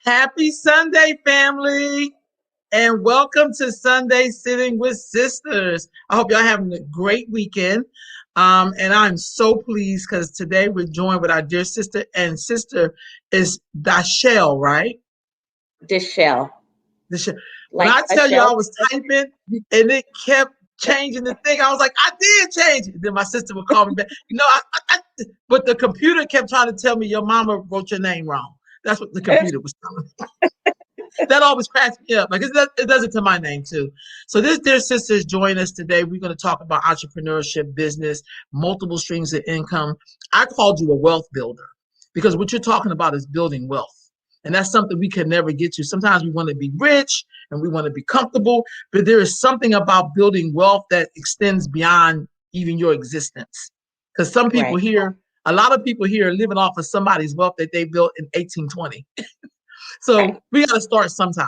Happy Sunday, family, and welcome to Sunday Sitting with Sisters. I hope y'all having a great weekend. And I'm so pleased because today we're joined with our dear sister, and sister is Dashell, right? Dashell. When I tell you I was typing and it kept changing the thing, I was like, I did change it. Then my sister would call me back. But the computer kept trying to tell me your mama wrote your name wrong. That's what the computer was telling me. That always cracks me up. Like it does it to my name too. So this dear sister is joining us today. We're going to talk about entrepreneurship, business, multiple streams of income. I called you a wealth builder because what you're talking about is building wealth. And that's something we can never get to. Sometimes we want to be rich and we want to be comfortable, but there is something about building wealth that extends beyond even your existence. Because some people here, a lot of people here are living off of somebody's wealth that they built in 1820. So we got to start sometime.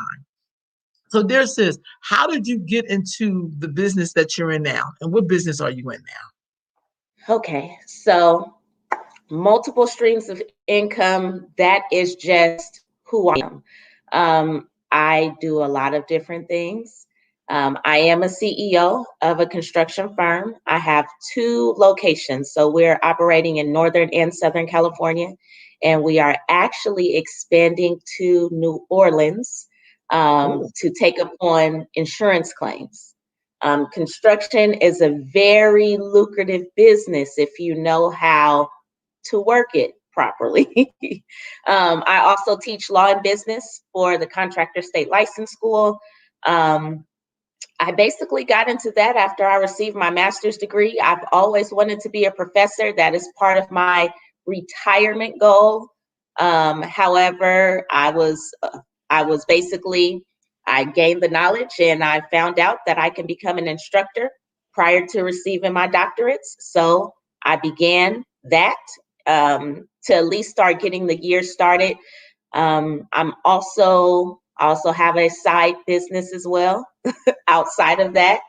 So dear sis, how did you get into the business that you're in now? And what business are you in now? Okay, so multiple streams of income, that is just who I am. I do a lot of different things. I am a CEO of a construction firm. I have 2 locations. So we're operating in Northern and Southern California, and we are actually expanding to New Orleans to take up on insurance claims. Construction is a very lucrative business if you know how to work it properly. I also teach law and business for the Contractor State License School. I basically got into that after I received my master's degree. I've always wanted to be a professor. That is part of my retirement goal. However, I gained the knowledge and I found out that I can become an instructor prior to receiving my doctorates. So I began that to at least start getting the year started. I also have a side business as well outside of that.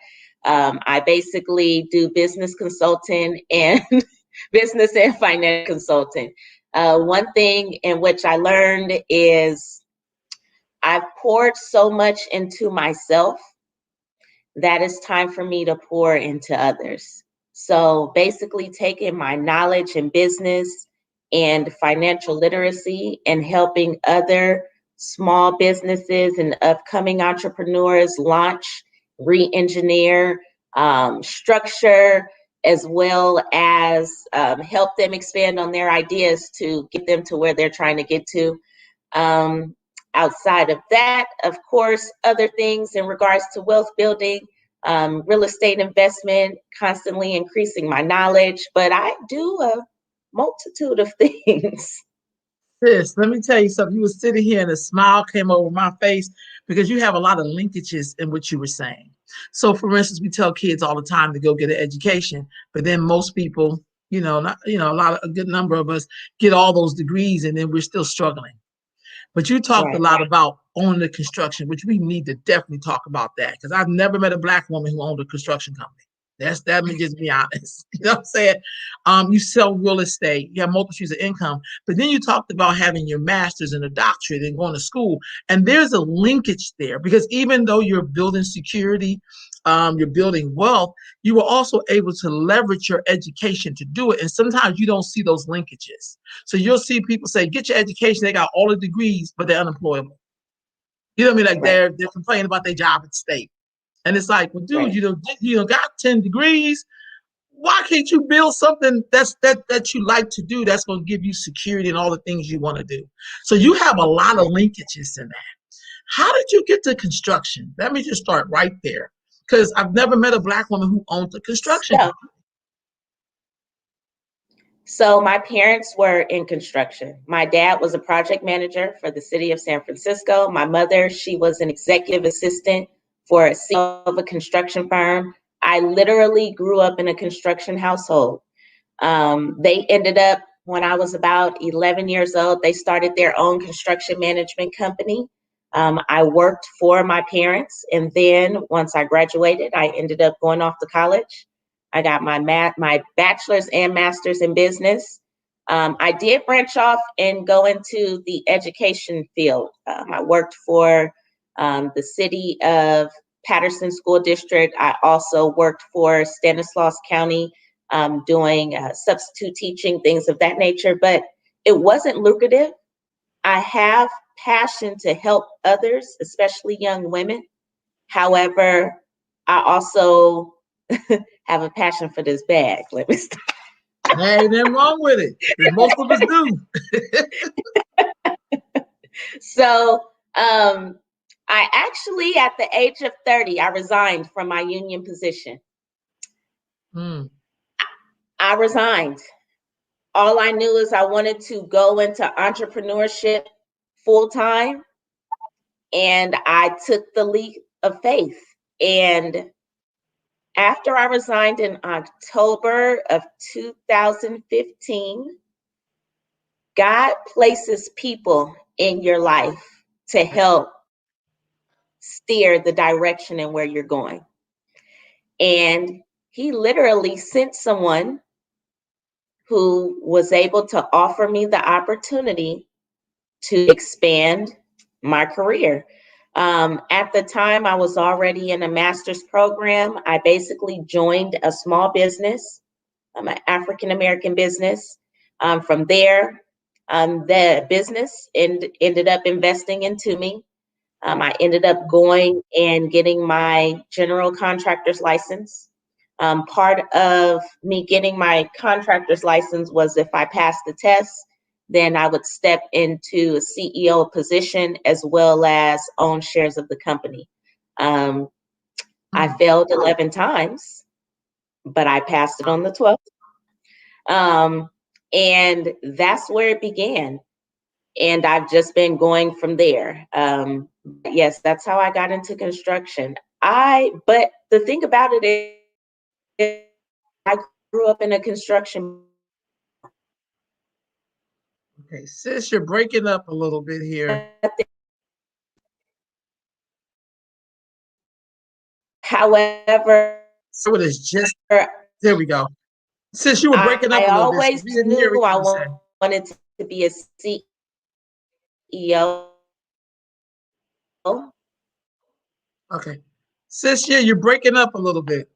I basically do business consulting and business and finance consulting. One thing in which I learned is I've poured so much into myself that it's time for me to pour into others. So basically taking my knowledge in business and financial literacy and helping other small businesses and upcoming entrepreneurs launch, re-engineer, structure, as well as help them expand on their ideas to get them to where they're trying to get to. Outside of that, of course, other things in regards to wealth building, real estate investment, constantly increasing my knowledge, but I do a multitude of things. Sis, let me tell you something. You were sitting here and a smile came over my face because you have a lot of linkages in what you were saying. So for instance, we tell kids all the time to go get an education, but then most people, a good number of us get all those degrees and then we're still struggling. But you talked a lot about owning the construction, which we need to definitely talk about that because I've never met a Black woman who owned a construction company. That me just be honest. You know what I'm saying? You sell real estate, you have multiple streams of income, but then you talked about having your master's and a doctorate and going to school. And there's a linkage there because even though you're building security, you're building wealth, you were also able to leverage your education to do it. And sometimes you don't see those linkages. So you'll see people say, get your education, they got all the degrees, but they're unemployable. You know what I mean? Like they're complaining about their job at the state. And it's like, well, dude, you got 10 degrees. Why can't you build something that you like to do that's going to give you security and all the things you want to do? So you have a lot of linkages in that. How did you get to construction? Let me just start right there. Because I've never met a Black woman who owns a construction company. So my parents were in construction. My dad was a project manager for the city of San Francisco. My mother, she was an executive assistant for a CEO of a construction firm. I literally grew up in a construction household. They ended up, when I was about 11 years old, they started their own construction management company. I worked for my parents, and then once I graduated, I ended up going off to college. I got my bachelor's and master's in business. I did branch off and go into the education field. I worked for the city of Patterson School District. I also worked for Stanislaus County, doing substitute teaching, things of that nature, but it wasn't lucrative. I have passion to help others, especially young women. However, I also have a passion for this bag. Let me stop. Ain't nothing wrong with it. And most of us do. So, I actually, at the age of 30, I resigned from my union position. Mm. I resigned. All I knew is I wanted to go into entrepreneurship full time, and I took the leap of faith. And after I resigned in October of 2015, God places people in your life to help steer the direction and where you're going. And he literally sent someone who was able to offer me the opportunity to expand my career. At the time, I was already in a master's program. I basically joined a small business, an African American business. From there, the business ended up investing into me. I ended up going and getting my general contractor's license. Part of me getting my contractor's license was if I passed the test, then I would step into a CEO position as well as own shares of the company. I failed 11 times, but I passed it on the 12th. And that's where it began. And I've just been going from there. Yes, that's how I got into construction. But the thing about it is, I grew up in a construction. Okay, sis, you're breaking up a little bit here. However, So it is just, there we go. Sis, you were breaking up I a little bit, so always we didn't hear what knew I you were saying. wanted to be a CEO. Okay. Sis, yeah, you're breaking up a little bit.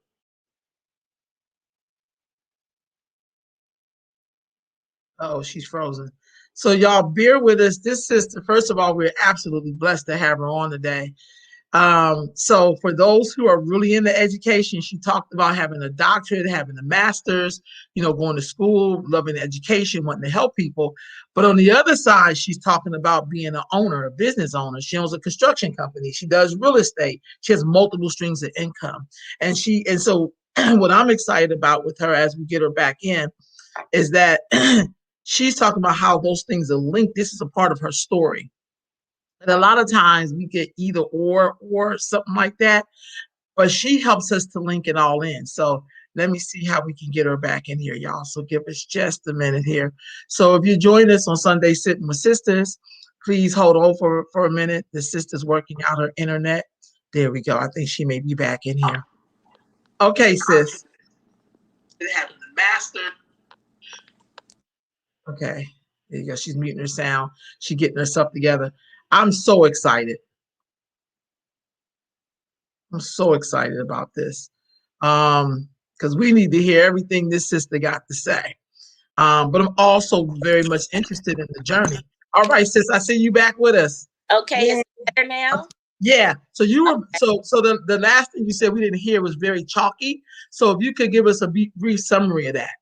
Oh, she's frozen. So y'all bear with us. This sister, first of all, we're absolutely blessed to have her on today. So for those who are really into education, she talked about having a doctorate, having a master's, going to school, loving education, wanting to help people. But on the other side, she's talking about being an owner, a business owner. She owns a construction company. She does real estate. She has multiple streams of income. And so what I'm excited about with her as we get her back in is that she's talking about how those things are linked. This is a part of her story. And a lot of times we get either or something like that, but she helps us to link it all in. So let me see how we can get her back in here, y'all. So give us just a minute here. So if you join us on Sunday Sitting with Sisters, please hold on for a minute. The sister's working out her internet. There we go. I think she may be back in here. Okay, sis. Having the master. Okay. There you go. She's muting her sound. She's getting herself together. I'm so excited. I'm so excited about this. Because we need to hear everything this sister got to say. But I'm also very much interested in the journey. All right, sis, I see you back with us. Okay, is it better now? Yeah. So you were so the last thing you said we didn't hear was very chalky. So if you could give us a brief summary of that.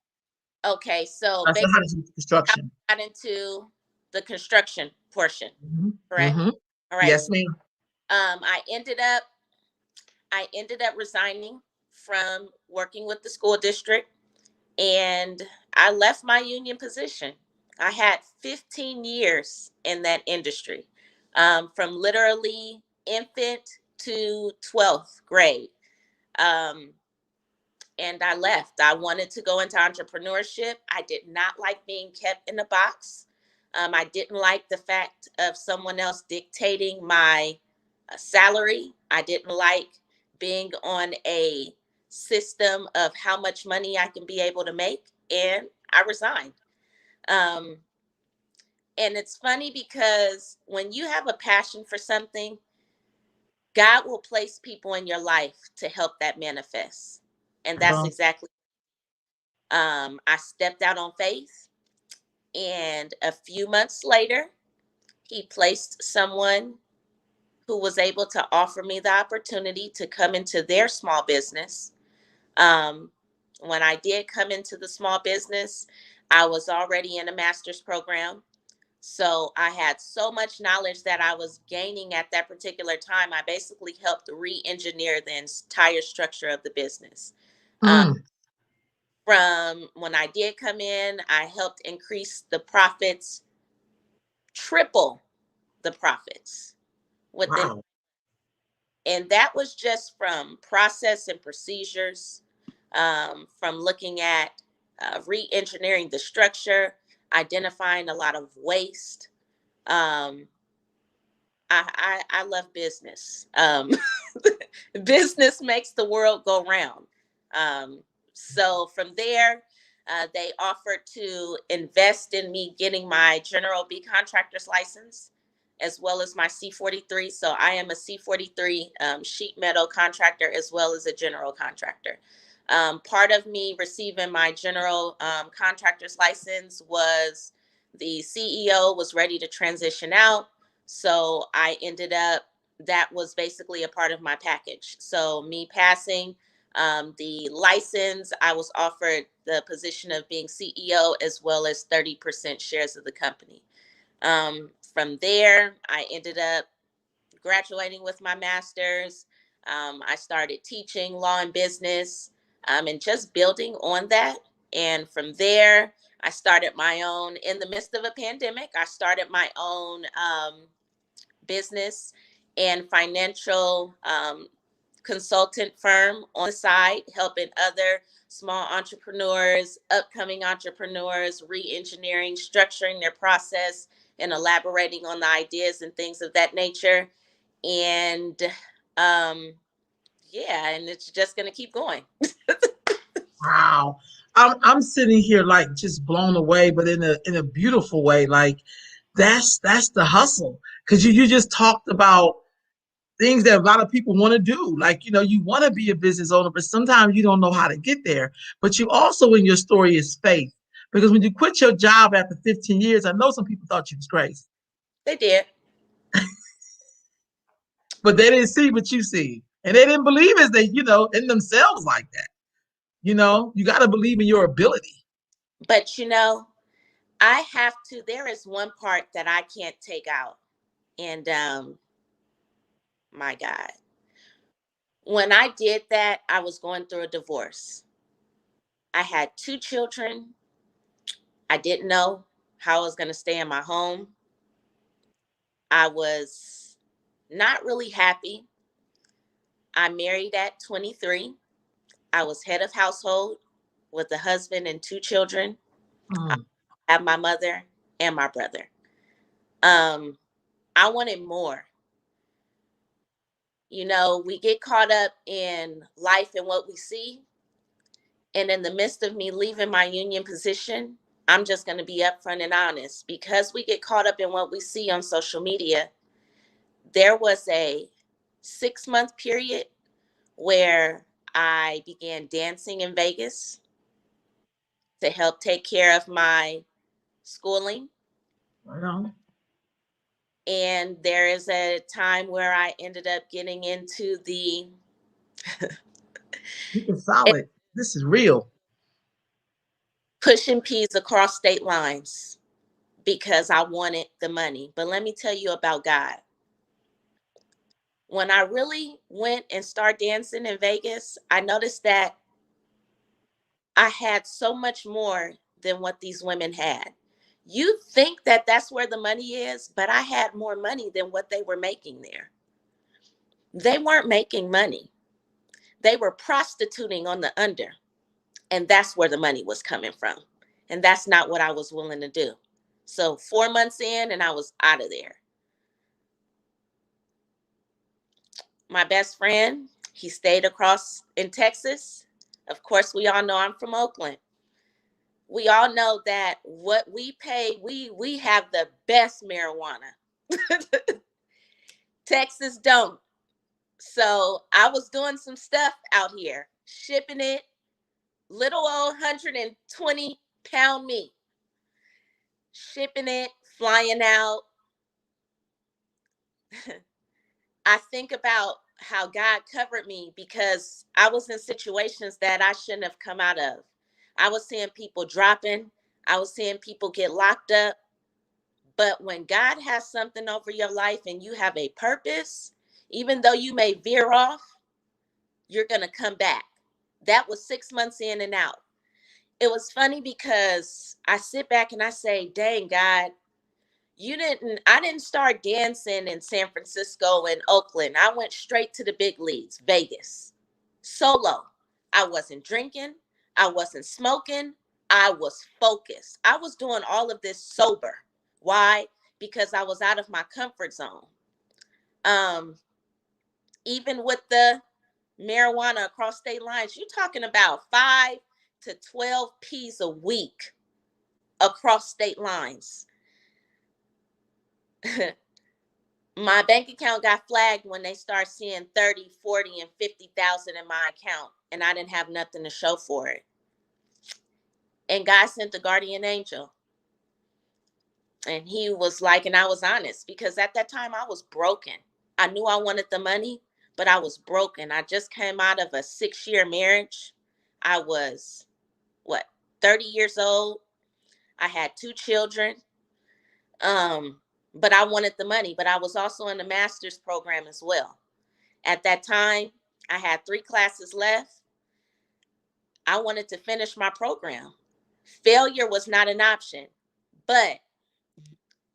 Okay, so That's how to do construction. got into the construction portion, correct? Mm-hmm. All right. Yes, ma'am. I ended up resigning from working with the school district, and I left my union position. I had 15 years in that industry, from literally infant to 12th grade. And I left. I wanted to go into entrepreneurship. I did not like being kept in a box. I didn't like the fact of someone else dictating my salary. I didn't like being on a system of how much money I can be able to make. And I resigned. Um, and it's funny because when you have a passion for something, God will place people in your life to help that manifest. And that's Uh-huh. exactly, I stepped out on faith. And a few months later, he placed someone who was able to offer me the opportunity to come into their small business. Um, when I did come into the small business, I was already in a master's program. So I had so much knowledge that I was gaining at that particular time. I basically helped re-engineer the entire structure of the business. Um, Mm, from when I did come in, I helped increase the profits, triple the profits within, wow. and that was just from process and procedures, from looking at re-engineering the structure, identifying a lot of waste. Um, I love business. Business makes the world go round. Um, so from there, they offered to invest in me getting my General B contractor's license as well as my C43. So I am a C43 sheet metal contractor as well as a general contractor. Part of me receiving my general contractor's license was the CEO was ready to transition out. So I ended up, that was basically a part of my package. So me passing the license, I was offered the position of being CEO as well as 30% shares of the company. From there, I ended up graduating with my master's. I started teaching law and business, and just building on that. And from there, I started my own, in the midst of a pandemic, I started my own business and financial consultant firm on the side, helping other small entrepreneurs, upcoming entrepreneurs, re-engineering, structuring their process, and elaborating on the ideas and things of that nature. And um, yeah, and it's just going to keep going. Wow. I'm sitting here like just blown away, but in a beautiful way. Like that's the hustle. Cause you just talked about things that a lot of people want to do. Like, you want to be a business owner, but sometimes you don't know how to get there. But you also in your story is faith. Because when you quit your job after 15 years, I know some people thought you was crazy, They did. but they didn't see what you see. And they didn't believe as they, in themselves like that. You got to believe in your ability. But I have to, there is one part that I can't take out. And my God, when I did that, I was going through a divorce. I had two children. I didn't know how I was going to stay in my home. I was not really happy. I married at 23. I was head of household with a husband and two children. I Mm, have my mother and my brother. Um, I wanted more. We get caught up in life and what we see. And in the midst of me leaving my union position, I'm just going to be upfront and honest. Because we get caught up in what we see on social media, there was a 6-month period where I began dancing in Vegas to help take care of my schooling. right on. And there is a time where I ended up getting into the This is solid. This is real. pushing peas across state lines because I wanted the money. But let me tell you about God. When I really went and started dancing in Vegas, I noticed that I had so much more than what these women had. You think that that's where the money is, but I had more money than what they were making there. They weren't making money. They were prostituting on the under, and that's where the money was coming from. And that's not what I was willing to do. So 4 months in, and I was out of there. My best friend, he stayed across in Texas. Of course, we all know I'm from Oakland. we all know that what we pay, we have the best marijuana. Texas don't. So I was doing some stuff out here, shipping it, little old 120-pound meat, shipping it, flying out. I think about how God covered me because I was in situations that I shouldn't have come out of. I was seeing people dropping. I was seeing people get locked up. But when God has something over your life and you have a purpose, even though you may veer off, you're going to come back. That was 6 months in and out. It was funny because I sit back and I say, dang, God, I didn't start dancing in San Francisco and Oakland. I went straight to the big leagues, Vegas, solo. I wasn't drinking. I wasn't smoking. I was focused. I was doing all of this sober. Why? Because I was out of my comfort zone. Even with the marijuana across state lines, you're talking about 5 to 12 P's a week across state lines. My bank account got flagged when they start seeing 30, 40, and 50,000 in my account, and I didn't have nothing to show for it. And God sent the guardian angel. And he was like, and I was honest, because at that time I was broken. I knew I wanted the money, but I was broken. I just came out of a 6-year marriage. I was, 30 years old. I had 2 children. But I wanted the money, but I was also in the master's program as well. At that time, I had 3 classes left. I wanted to finish my program. Failure was not an option, but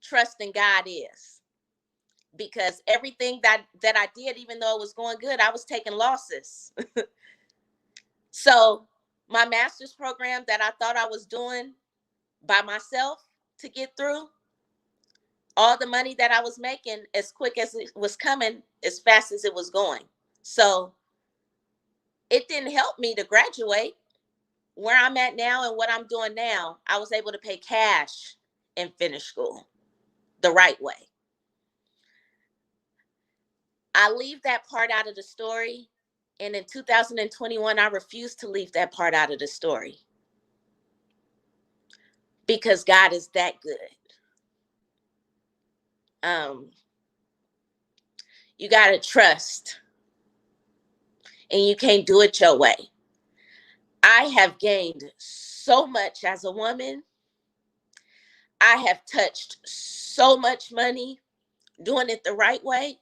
trusting God is. Because everything that I did, even though it was going good, I was taking losses. So my master's program that I thought I was doing by myself to get through, all the money that I was making, as quick as it was coming, as fast as it was going. So it didn't help me to graduate. Where I'm at now and what I'm doing now, I was able to pay cash and finish school the right way. I leave that part out of the story. And in 2021, I refused to leave that part out of the story. Because God is that good. You got to trust. And you can't do it your way. I have gained so much as a woman. I have touched so much money doing it the right way.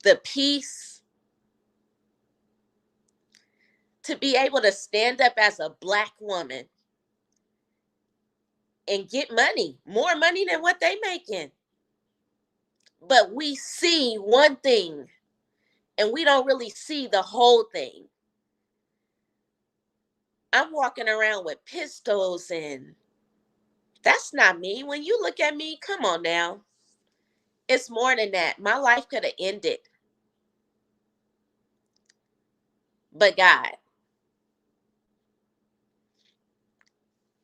The peace to be able to stand up as a Black woman and get money, more money than what they making. But we see one thing and we don't really see the whole thing. I'm walking around with pistols and that's not me. When you look at me, come on now. It's more than that. My life could have ended. But God.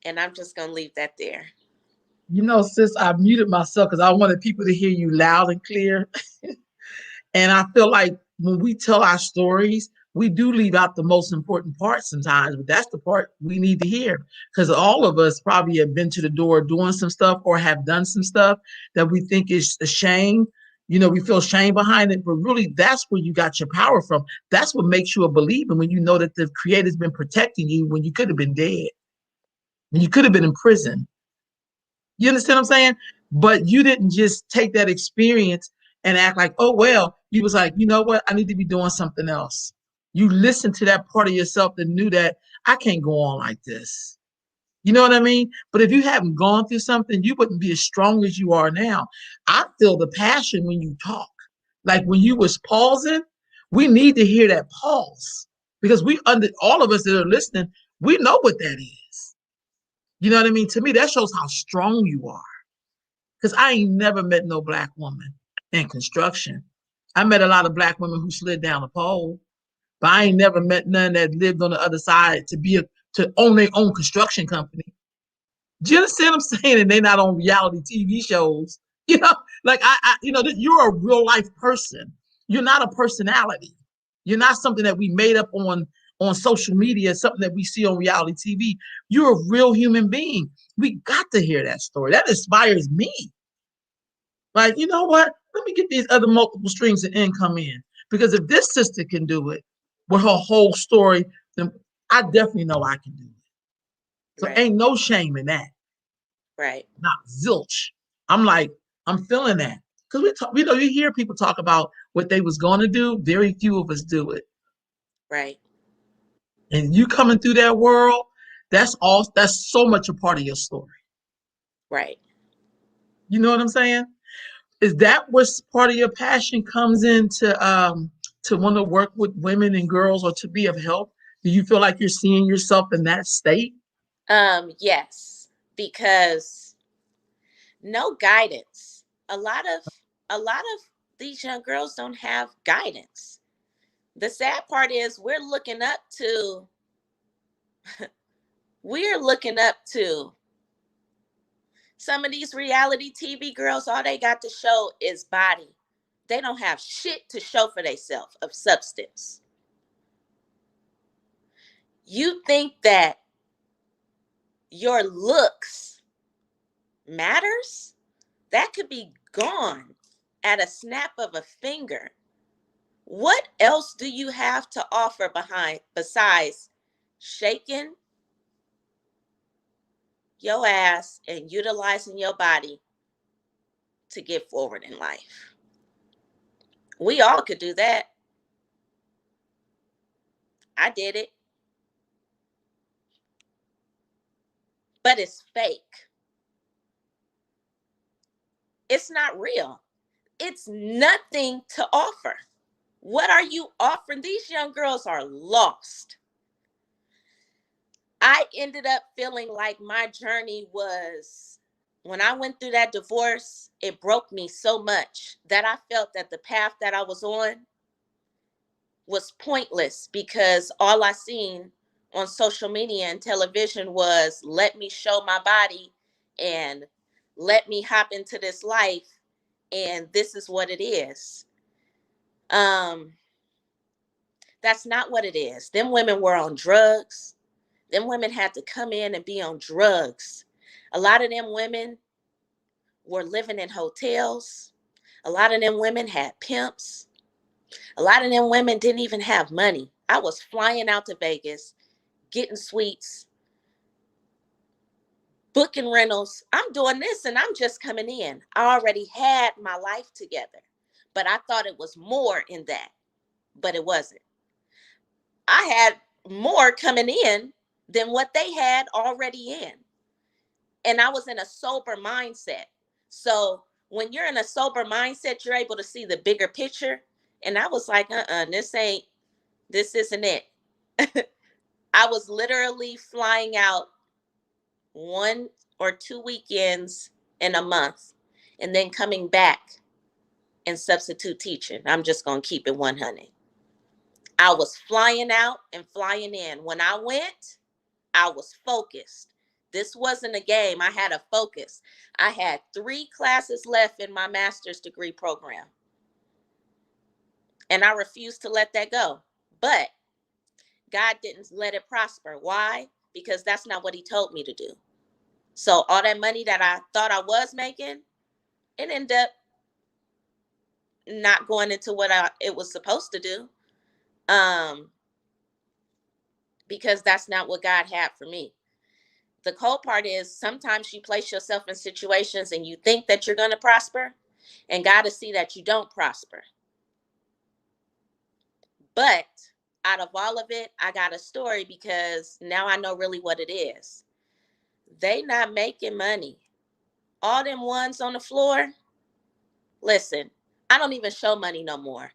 And I'm just going to leave that there. You know, sis, I muted myself because I wanted people to hear you loud and clear. And I feel like when we tell our stories, we do leave out the most important part sometimes, but that's the part we need to hear because all of us probably have been to the door doing some stuff or have done some stuff that we think is a shame. You know, we feel shame behind it, but really that's where you got your power from. That's what makes you a believer when you know that the Creator's been protecting you when you could have been dead, when you could have been in prison. You understand what I'm saying? But you didn't just take that experience and act like, oh, well, you was like, you know what? I need to be doing something else. You listened to that part of yourself that knew that I can't go on like this. You know what I mean? But if you haven't gone through something, you wouldn't be as strong as you are now. I feel the passion when you talk. Like when you was pausing, we need to hear that pause because all of us that are listening, we know what that is. You know what I mean? To me, that shows how strong you are. Because I ain't never met no Black woman in construction. I met a lot of Black women who slid down the pole, but I ain't never met none that lived on the other side to own their own construction company. Do you understand what I'm saying? And they're not on reality TV shows. You know, like you're a real life person. You're not a personality. You're not something that we made up on social media, something that we see on reality TV. You're a real human being. We got to hear that story. That inspires me. Like, you know what? Let me get these other multiple streams of income in. Because if this sister can do it with her whole story, then I definitely know I can do it. So Right. ain't no shame in that. Right. Not zilch. I'm feeling that. Because you hear people talk about what they was going to do. Very few of us do it. Right. And you coming through that world, that's so much a part of your story. Right. You know what I'm saying? Is that what's part of your passion comes into to want to work with women and girls or to be of help? Do you feel like you're seeing yourself in that state? Yes, because no guidance. A lot of these young girls don't have guidance. The sad part is we're looking up to some of these reality TV girls. All they got to show is body. They don't have shit to show for themselves of substance. You think that your looks matters? That could be gone at a snap of a finger. What else do you have to offer besides shaking your ass and utilizing your body to get forward in life? We all could do that. I did it. But it's fake. It's not real. It's nothing to offer. What are you offering? These young girls are lost. I ended up feeling like my journey was, when I went through that divorce, it broke me so much that I felt that the path that I was on was pointless, because all I seen on social media and television was, let me show my body and let me hop into this life, and this is what it is. That's not what it is. Them women were on drugs. Them women had to come in and be on drugs. A lot of them women were living in hotels. A lot of them women had pimps. A lot of them women didn't even have money. I was flying out to Vegas, getting suites, booking rentals. I'm doing this and I'm just coming in. I already had my life together, but I thought it was more in that, but it wasn't. I had more coming in than what they had already in. And I was in a sober mindset. So when you're in a sober mindset, you're able to see the bigger picture. And I was like, this isn't it. I was literally flying out 1 or 2 weekends in a month and then coming back and substitute teaching. I'm just going to keep it 100. I was flying out and flying in. When I went, I was focused. This wasn't a game. I had a focus. I had 3 classes left in my master's degree program. And I refused to let that go. But God didn't let it prosper. Why? Because that's not what he told me to do. So all that money that I thought I was making, it ended up not going into what it was supposed to do. Because that's not what God had for me. The cold part is sometimes you place yourself in situations and you think that you're going to prosper, and God will see that you don't prosper. But out of all of it, I got a story, because now I know really what it is. They not making money. All them ones on the floor, listen, I don't even show money no more.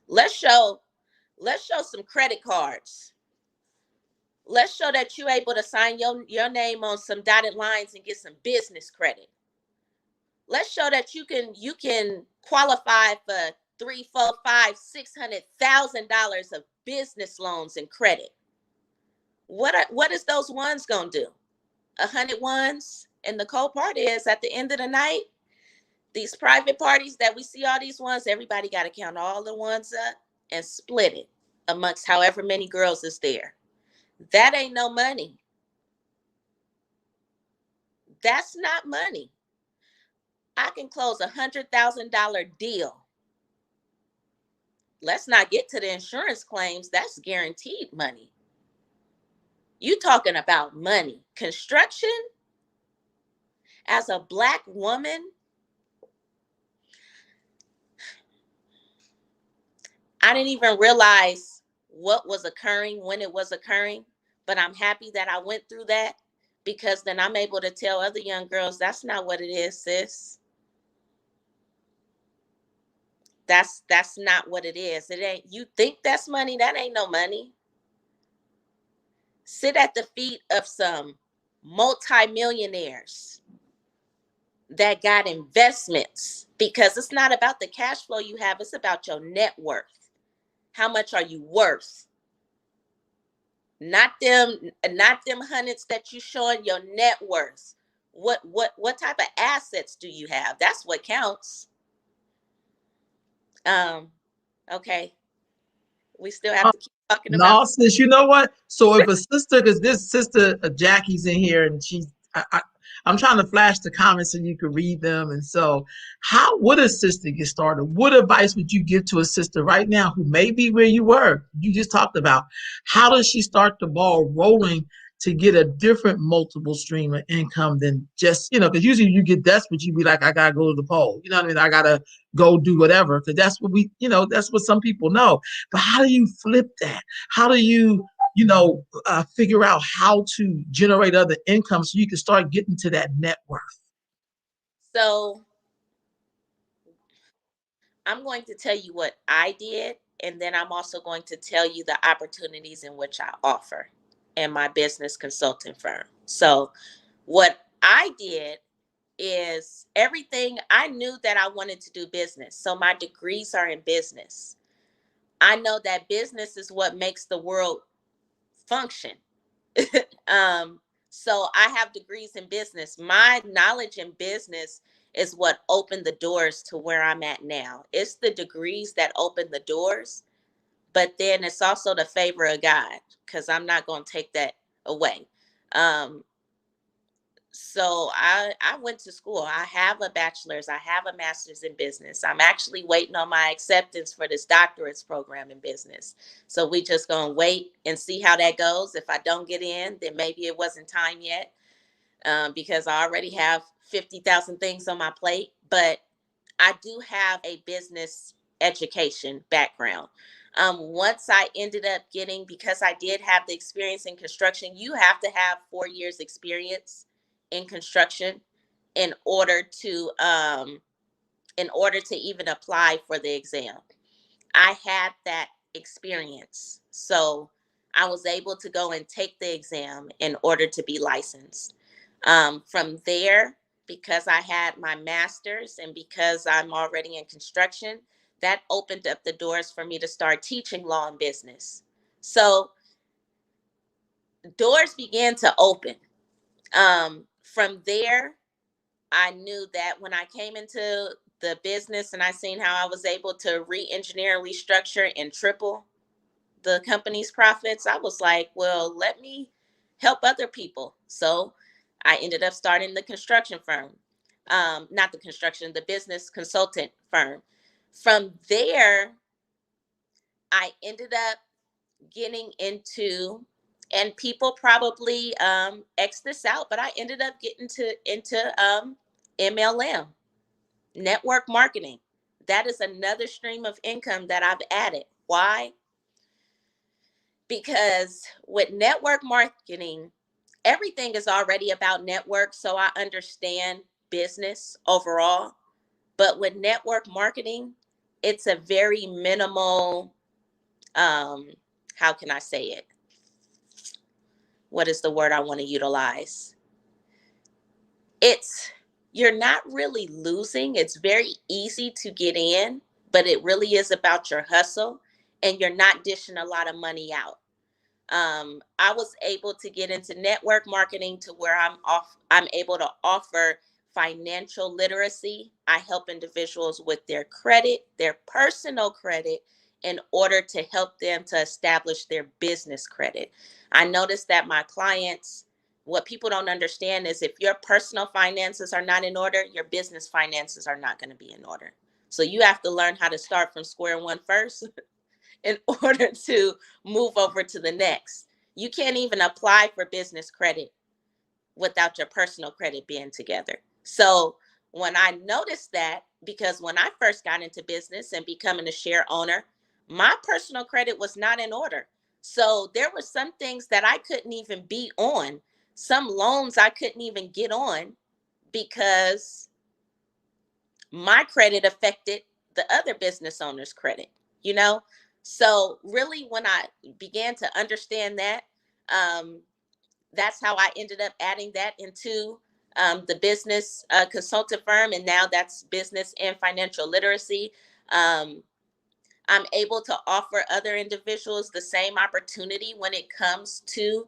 Let's show some credit cards. Let's show that you're able to sign your name on some dotted lines and get some business credit. Let's show that you can qualify for $3, $4, $5, $600,000 of business loans and credit. What is those ones gonna do? 100 ones. And the cold part is, at the end of the night, these private parties that we see, all these ones, everybody got to count all the ones up and split it amongst however many girls is there. That ain't no money. That's not money. I can close $100,000 deal. Let's not get to the insurance claims. That's guaranteed money. You talking about money. Construction, as a Black woman, I didn't even realize what was occurring when it was occurring, but I'm happy that I went through that, because then I'm able to tell other young girls, that's not what it is, sis. That's not what it is. It ain't, you think that's money, that ain't no money. Sit at the feet of some multimillionaires that got investments, because it's not about the cash flow you have, it's about your net worth. How much are you worth? Not them hundreds that you showing, your net worth. What type of assets do you have? That's what counts. Okay. We still have to keep talking about. No, sis, you know what? So if a sister, because this sister Jackie's in here, and I'm trying to flash the comments so you can read them. And so, how would a sister get started? What advice would you give to a sister right now who may be where you were? You just talked about. How does she start the ball rolling to get a different multiple stream of income than just, because usually you get desperate, you be like, I gotta go to the poll. You know what I mean? I gotta go do whatever, because that's what that's what some people know. But how do you flip that? How do you figure out how to generate other income so you can start getting to that net worth? So I'm going to tell you what I did, and then I'm also going to tell you the opportunities in which I offer in my business consulting firm. So what I did is, everything I knew that I wanted to do business. So my degrees are in business. I know that business is what makes the world function. So I have degrees in business. My knowledge in business is what opened the doors to where I'm at now. It's the degrees that open the doors, but then it's also the favor of God, because I'm not going to take that away. So I went to school. I have a bachelor's. I have a master's in business. I'm actually waiting on my acceptance for this doctorate's program in business. So we just going to wait and see how that goes. If I don't get in, then maybe it wasn't time yet, because I already have 50,000 things on my plate. But I do have a business education background. Once I ended up getting, because I did have the experience in construction, you have to have 4 years experience in construction in order to even apply for the exam. I had that experience, so I was able to go and take the exam in order to be licensed. From there, because I had my master's and because I'm already in construction, that opened up the doors for me to start teaching law and business. So doors began to open. From there, I knew that when I came into the business and I seen how I was able to re-engineer and restructure and triple the company's profits, I was like, well, let me help other people. So I ended up starting the construction firm. The business consultant firm. From there, I ended up getting into, and people probably X this out, but I ended up getting into MLM, network marketing. That is another stream of income that I've added. Why? Because with network marketing, everything is already about network, so I understand business overall. But with network marketing, it's a very minimal, how can I say it? What is the word I want to utilize? You're not really losing. It's very easy to get in, but it really is about your hustle, and you're not dishing a lot of money out. I was able to get into network marketing to where I'm able to offer financial literacy. I help individuals with their credit, their personal credit, in order to help them to establish their business credit. I noticed that my clients, what people don't understand is if your personal finances are not in order, your business finances are not going to be in order. So you have to learn how to start from square one first in order to move over to the next. You can't even apply for business credit without your personal credit being together. So when I noticed that, because when I first got into business and becoming a share owner, my personal credit was not in order. So there were some things that I couldn't even be on, some loans I couldn't even get on because my credit affected the other business owner's credit, you know? So really when I began to understand that, um, that's how I ended up adding that into the business consultant firm. And now that's business and financial literacy. Um, I'm able to offer other individuals the same opportunity when it comes to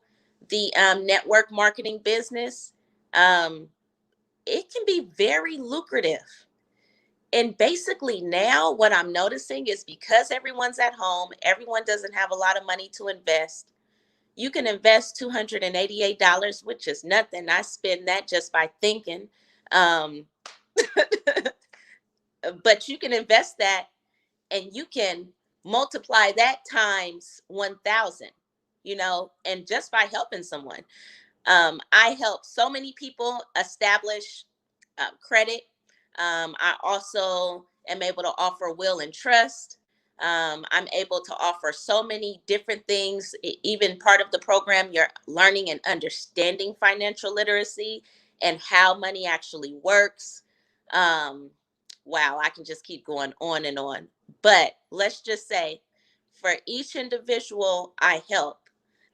the network marketing business. Um, it can be very lucrative. And basically now what I'm noticing is because everyone's at home, everyone doesn't have a lot of money to invest. You can invest $288, which is nothing. I spend that just by thinking. Um, but you can invest that and you can multiply that times 1,000, and just by helping someone. I help so many people establish credit. I also am able to offer will and trust. I'm able to offer so many different things. Even part of the program, you're learning and understanding financial literacy and how money actually works. Um, wow, I can just keep going on and on. But let's just say for each individual I help,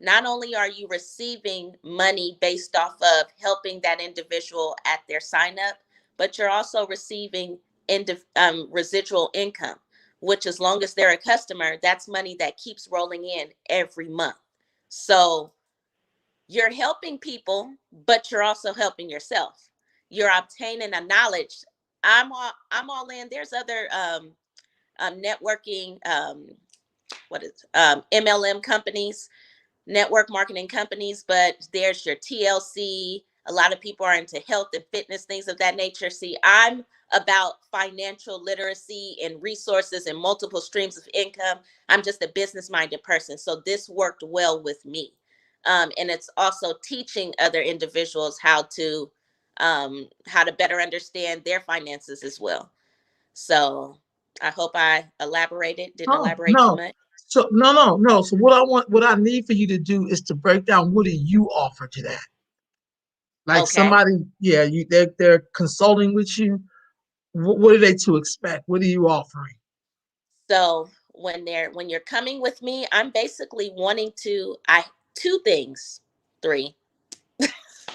not only are you receiving money based off of helping that individual at their sign up, but you're also receiving residual income, which as long as they're a customer, that's money that keeps rolling in every month. So you're helping people, but you're also helping yourself. You're obtaining a knowledge. I'm all in. There's other networking, MLM companies, network marketing companies, but there's your TLC. A lot of people are into health and fitness, things of that nature. See, I'm about financial literacy and resources and multiple streams of income. I'm just a business minded person. So this worked well with me. And it's also teaching other individuals how to better understand their finances as well. So I hope I didn't No, elaborate too no. much. So no, no, no. So what I need for you to do is to break down what do you offer to that? Like Okay. somebody, yeah, they're consulting with you. What are they to expect? What are you offering? So when you're coming with me, I'm basically wanting to I two things, three.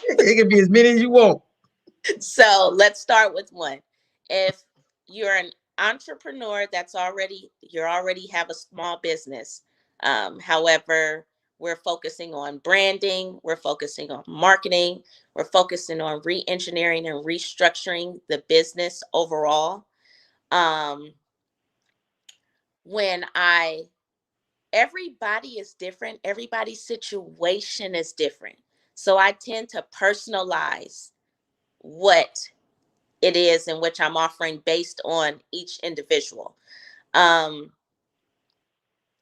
It can be as many as you want. So let's start with one. If you're an entrepreneur you already have a small business. However, we're focusing on branding, we're focusing on marketing, we're focusing on re-engineering and restructuring the business overall. Um, when I Everybody is different. Everybody's situation is different. So I tend to personalize what it is in which I'm offering based on each individual. Um,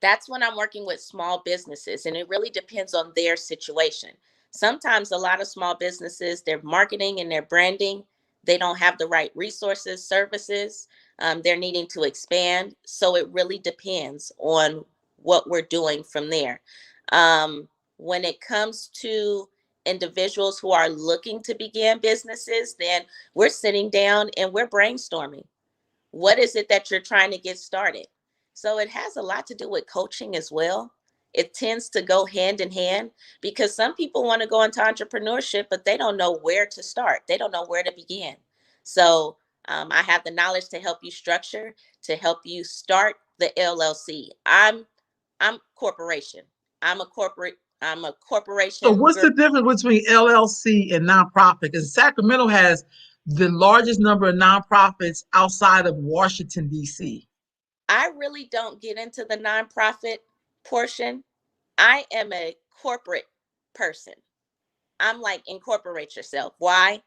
that's when I'm working with small businesses, and it really depends on their situation. Sometimes a lot of small businesses, their marketing and their branding, they don't have the right resources, services. They're needing to expand. So it really depends on what we're doing from there. When it comes to individuals who are looking to begin businesses, then we're sitting down and we're brainstorming. What is it that you're trying to get started? So it has a lot to do with coaching as well. It tends to go hand in hand because some people want to go into entrepreneurship, but they don't know where to start. They don't know where to begin. So I have the knowledge to help you structure, to help you start the LLC. I'm corporation. I'm a So corporation what's girl. the difference between LLC and nonprofit? Because Sacramento has the largest number of nonprofits outside of Washington, D.C. I really don't get into the nonprofit portion. I am a corporate person. I'm like, incorporate yourself. Why?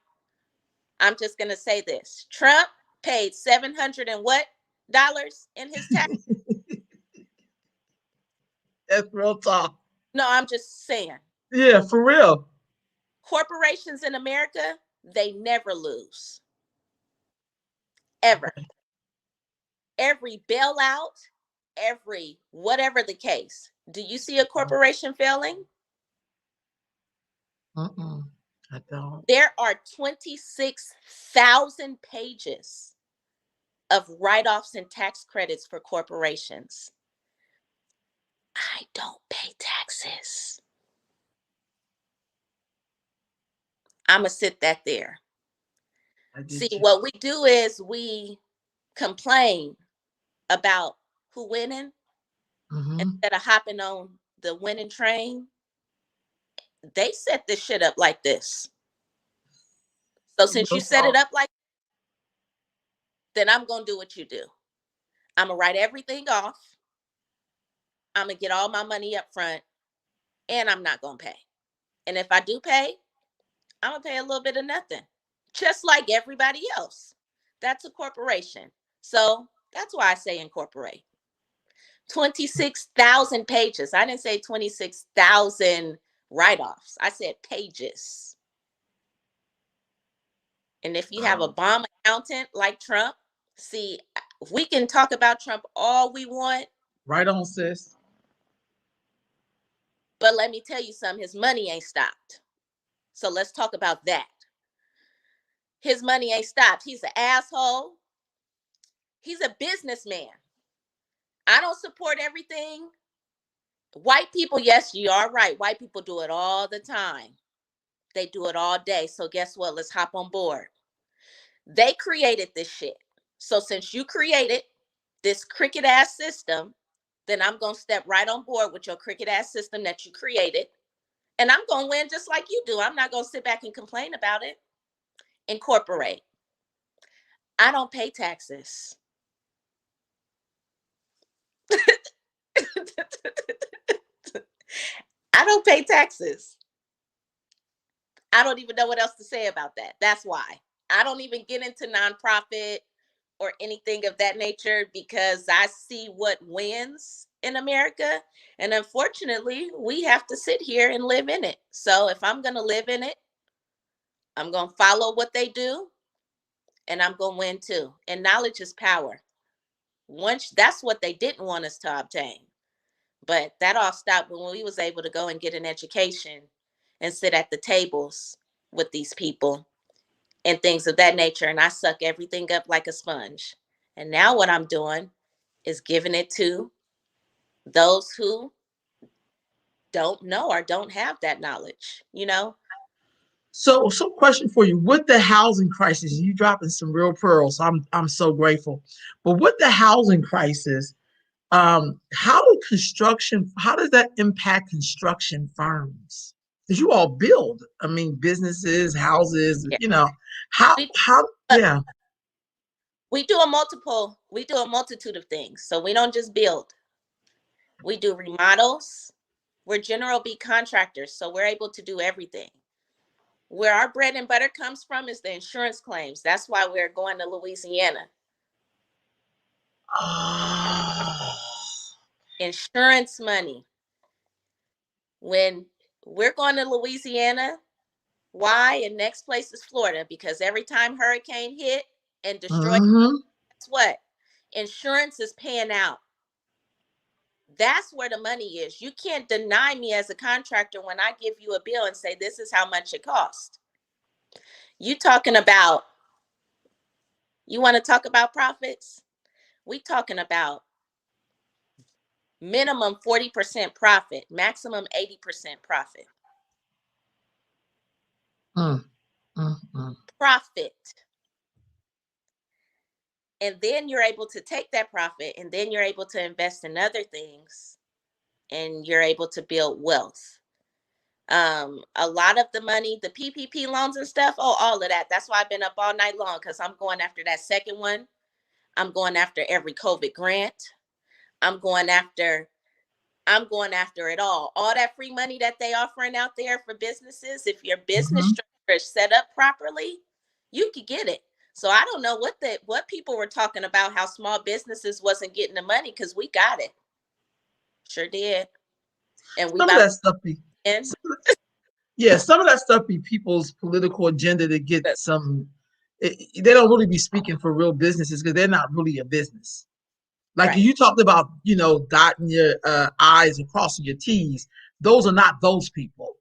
I'm just gonna say this. Trump paid 700 and what dollars in his tax? That's real talk. No, I'm just saying. Yeah, for real. Corporations in America, they never lose. Ever. Every bailout, every whatever the case. Do you see a corporation failing? I don't. There are 26,000 pages of write-offs and tax credits for corporations. I don't pay taxes. I'm going to sit that there. See, what we do is we complain about who winning instead of hopping on the winning train. They set this shit up like this. So since you set it up like, then I'm going to do what you do. I'm going to write everything off. I'm going to get all my money up front, and I'm not going to pay. And if I do pay, I'm going to pay a little bit of nothing, just like everybody else. That's a corporation. So that's why I say incorporate. 26,000 pages. I didn't say 26,000 write-offs. I said pages. And if you have a bomb accountant like Trump, see, we can talk about Trump all we want. Right on, sis. But let me tell you something, his money ain't stopped. So let's talk about that. His money ain't stopped. He's an asshole. He's a businessman. I don't support everything. White people, yes, you are right. White people do it all the time. They do it all day. So guess what? Let's hop on board. They created this shit. So since you created this cricket ass system, then I'm going to step right on board with your cricket ass system that you created. And I'm going to win just like you do. I'm not going to sit back and complain about it. Incorporate. I don't pay taxes. I don't pay taxes. I don't even know what else to say about that. That's why. I don't even get into nonprofit or anything of that nature because I see what wins in America. And unfortunately, we have to sit here and live in it. So if I'm going to live in it, I'm going to follow what they do and I'm going to win too. And knowledge is power. Once that's what they didn't want us to obtain. But that all stopped when we was able to go and get an education and sit at the tables with these people and things of that nature. And I suck everything up like a sponge. And now what I'm doing is giving it to those who don't know or don't have that knowledge, you know? So question for you. With the housing crisis, you dropping some real pearls. I'm so grateful. But with the housing crisis, how does that impact construction firms? Because you all build, I mean, businesses, houses, Yeah. how, yeah. We do a multitude of things. So we don't just build. We do remodels. We're general B contractors, so we're able to do everything. Where our bread and butter comes from is the insurance claims. That's why we're going to Louisiana. Insurance money. When we're going to Louisiana, why? And next place is Florida, because every time hurricane hit and destroyed, guess what? Insurance is paying out. That's where the money is. You can't deny me as a contractor when I give you a bill and say, this is how much it cost. You want to talk about profits? We talking about minimum 40% profit, maximum 80% profit. Profit. And then you're able to take that profit and then you're able to invest in other things and you're able to build wealth. A lot of the money, the PPP loans and stuff, oh, all of that. That's why I've been up all night long, because I'm going after that second one. I'm going after every COVID grant. I'm going after it all. All that free money that they offering out there for businesses. If your business Mhm. structure is set up properly, you could get it. So I don't know what people were talking about, how small businesses wasn't getting the money, because we got it. Sure did. And we Some of about that stuff be, to end. yeah, some of that stuff be people's political agenda to get some. They don't really be speaking for real businesses because they're not really a business. Like Right. you talked about, dotting your I's and crossing your T's. Those are not those people.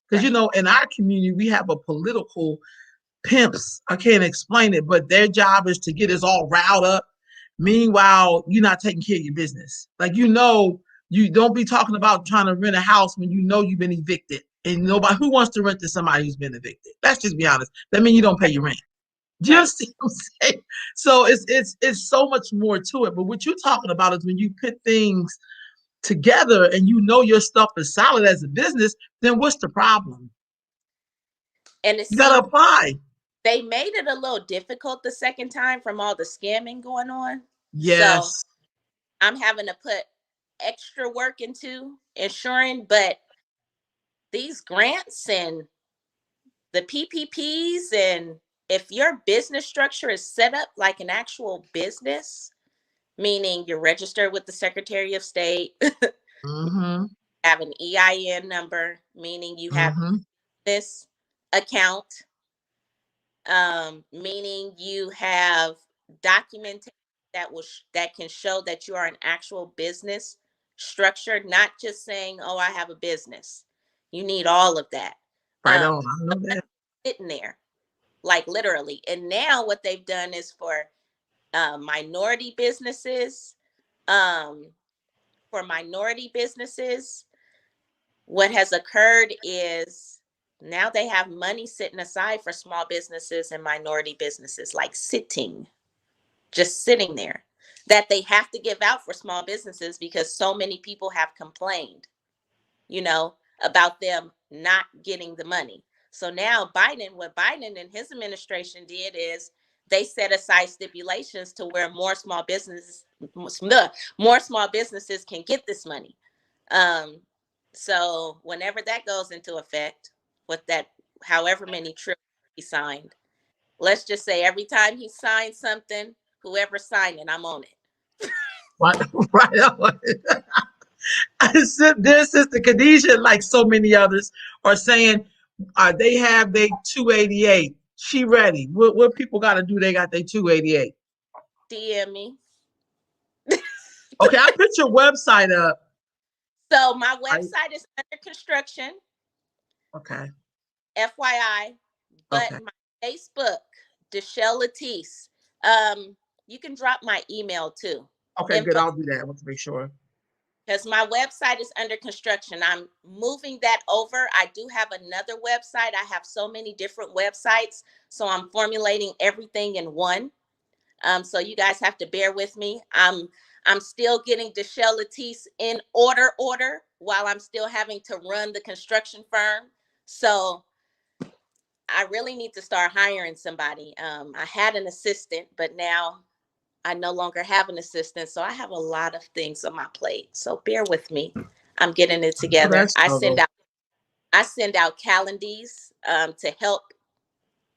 Because, Right. in our community, we have a political pimps. I can't explain it, but their job is to get us all riled up. Meanwhile, you're not taking care of your business. Like, you don't be talking about trying to rent a house when you've been evicted. And nobody who wants to rent to somebody who's been evicted. Let's just be honest. That means you don't pay your rent. Right. Just see what I'm saying. So it's so much more to it. But what you're talking about is when you put things together and your stuff is solid as a business, then what's the problem? And it You gotta seems apply. they made it a little difficult the second time from all the scamming going on. So Yes. I'm having to put extra work into ensuring, but these grants and the PPPs, and if your business structure is set up like an actual business, meaning you're registered with the Secretary of State, Mm-hmm. have an EIN number, meaning you have Mm-hmm. this account, meaning you have documentation that can show that you are an actual business structure, not just saying, "Oh, I have a business." You need all of that. Right Um, on. I know that. Sitting there, like literally. And now what they've done is for minority businesses, um, what has occurred is now they have money sitting aside for small businesses and minority businesses, like just sitting there, that they have to give out for small businesses because so many people have complained, about them not getting the money. So now what Biden and his administration did is they set aside stipulations to where more small businesses can get this money. Um, so whenever that goes into effect, with that, however many trillion he signed, let's just say every time he signs something, whoever signed it, I'm on it. Right, right on. Their sister Khadijah, like so many others, are saying they have their 288. She ready. What people got to do? They got their 288. DM me. Okay, I put your website up. So my website is under construction, Okay. FYI, but Okay. my Facebook, Dashell Latrice. You can drop my email too. Okay, good. Info, I'll do that. I want to make sure. because my website is under construction. I'm moving that over. I do have another website. I have so many different websites, so I'm formulating everything in one. So you guys have to bear with me. I'm still getting Dashell Latrice in order while I'm still having to run the construction firm. So I really need to start hiring somebody. I had an assistant, but now I no longer have an assistant. So I have a lot of things on my plate. So bear with me. I'm getting it Oh, together. that's struggle. I send out calendars to help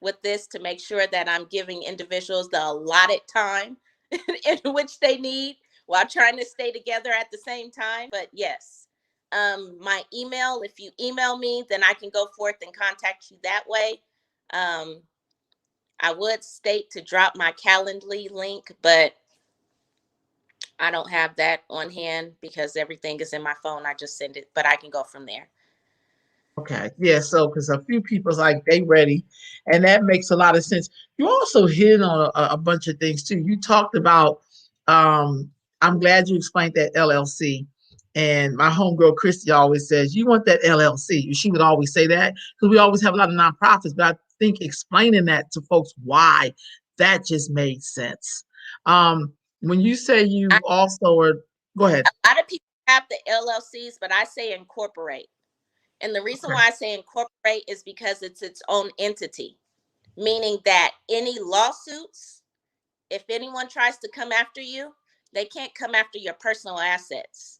with this, to make sure that I'm giving individuals the allotted time in which they need while trying to stay together at the same time. But yes, my email, if you email me, then I can go forth and contact you that way. Um, I would state to drop my Calendly link, but I don't have that on hand because everything is in my phone. I just send it, but I can go from there. Okay. Yeah. So, because a few people's like they ready, and that makes a lot of sense. You also hit on a bunch of things too. You talked about. Um, I'm glad you explained that LLC. And my homegirl Christy always says, "You want that LLC?" She would always say that because we always have a lot of nonprofits. But I think explaining that to folks why that just made sense. When you say you I, also are, go ahead. a lot of people have the LLCs, but I say incorporate. And the reason Okay. why I say incorporate is because it's its own entity, meaning that any lawsuits, if anyone tries to come after you, they can't come after your personal assets.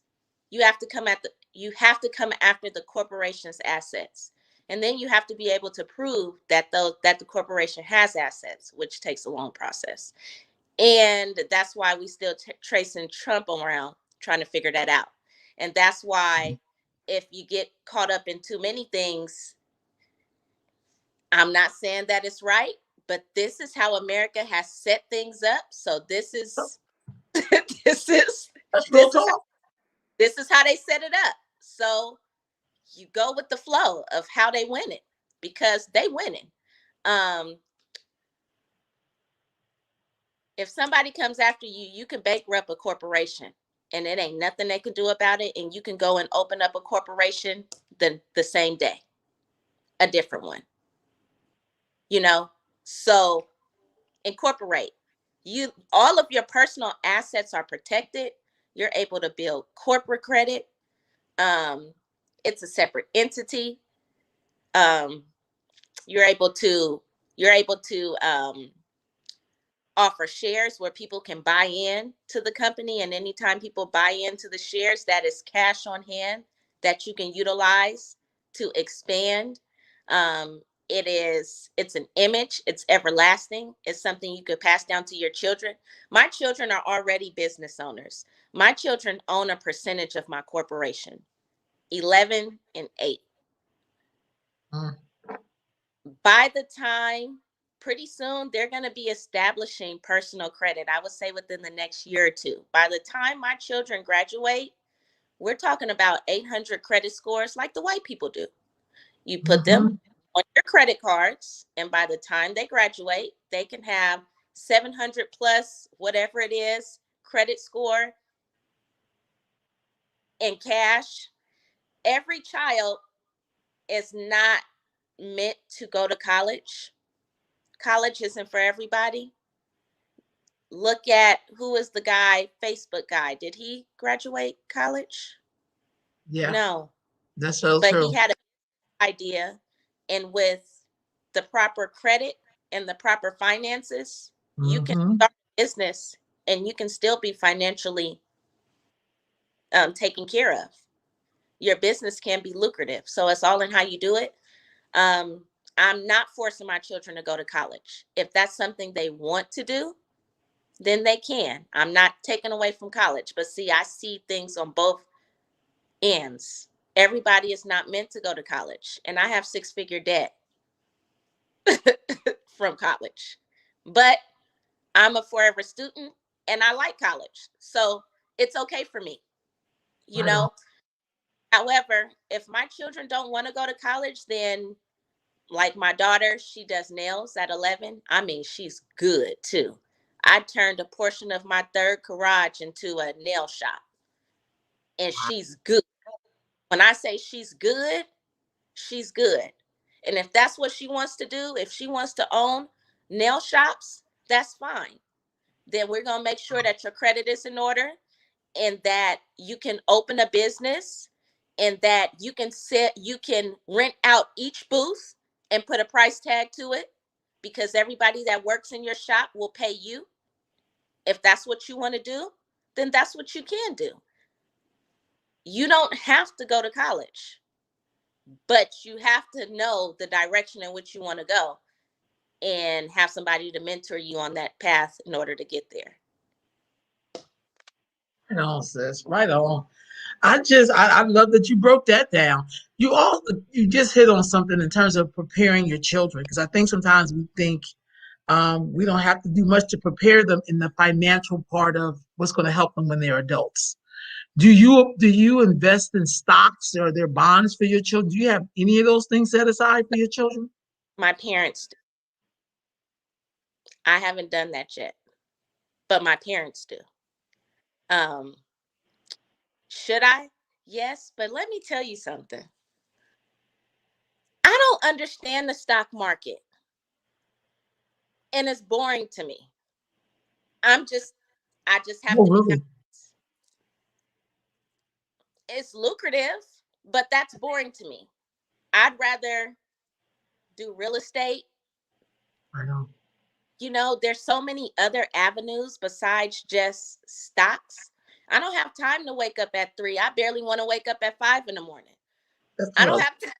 You have to come after the corporation's assets. And then you have to be able to prove that the corporation has assets, which takes a long process. And that's why we still tracing Trump around trying to figure that out. And that's why if you get caught up in too many things, I'm not saying that it's right, but this is how America has set things up. So this is this is That's real this is how, talk. this is how they set it up. So you go with the flow of how they win it because they winning. Um, if somebody comes after you, you can bankrupt a corporation and it ain't nothing they can do about it. And you can go and open up a corporation the same day, a different one, you know? So incorporate. All of your personal assets are protected. You're able to build corporate credit. Um, it's a separate entity. Um, you're able to offer shares where people can buy in to the company, and anytime people buy into the shares, that is cash on hand that you can utilize to expand. um, it's an image, it's everlasting, it's something you could pass down to your children. My children are already business owners. My children own a percentage of my corporation, 11 and 8. Mm. By the time, pretty soon, they're going to be establishing personal credit. I would say within the next year or two. By the time my children graduate, we're talking about 800 credit scores like the white people do. You put them Mm-hmm. on your credit cards, and by the time they graduate, they can have 700 plus, whatever it is, credit score in cash. Every child is not meant to go to college. College isn't for everybody. Look at who is the guy, Facebook guy. Did he graduate college? Yeah, No, that's so but he true. had an idea, and with the proper credit and the proper finances, you can Mm-hmm. start a business and you can still be financially taken care of. Your business can be lucrative. So it's all in how you do it. Um, I'm not forcing my children to go to college. If that's something they want to do, then they can. I'm not taking away from college, but see, I see things on both ends. Everybody is not meant to go to college, and I have six-figure debt from college. But I'm a forever student and I like college. So it's okay for me, you Right on. know. However, if my children don't want to go to college, then like my daughter, she does nails at 11. I mean, she's good too. I turned a portion of my third garage into a nail shop, and she's good. When I say she's good, she's good. And if that's what she wants to do, if she wants to own nail shops, that's fine. Then we're going to make sure that your credit is in order and that you can open a business and that you can rent out each booth and put a price tag to it, because everybody that works in your shop will pay you. If that's what you want to do, then that's what you can do. You don't have to go to college, but you have to know the direction in which you want to go and have somebody to mentor you on that path in order to get there. Right on, sis. Right on. I love that you broke that down. You just hit on something in terms of preparing your children, because I think sometimes we think we don't have to do much to prepare them in the financial part of what's going to help them when they're adults. Do you invest in stocks or their bonds for your children? Do you have any of those things set aside for your children? My parents, I haven't done that yet, but my parents do. Um, should I? Yes, but let me tell you something. I don't understand the stock market, and it's boring to me. I just have Oh, to be really? honest. It's lucrative, but that's boring to me. I'd rather do real estate. I know. There's so many other avenues besides just stocks. I don't have time to wake up at 3. I barely want to wake up at 5 in the morning. That's I don't right. have to,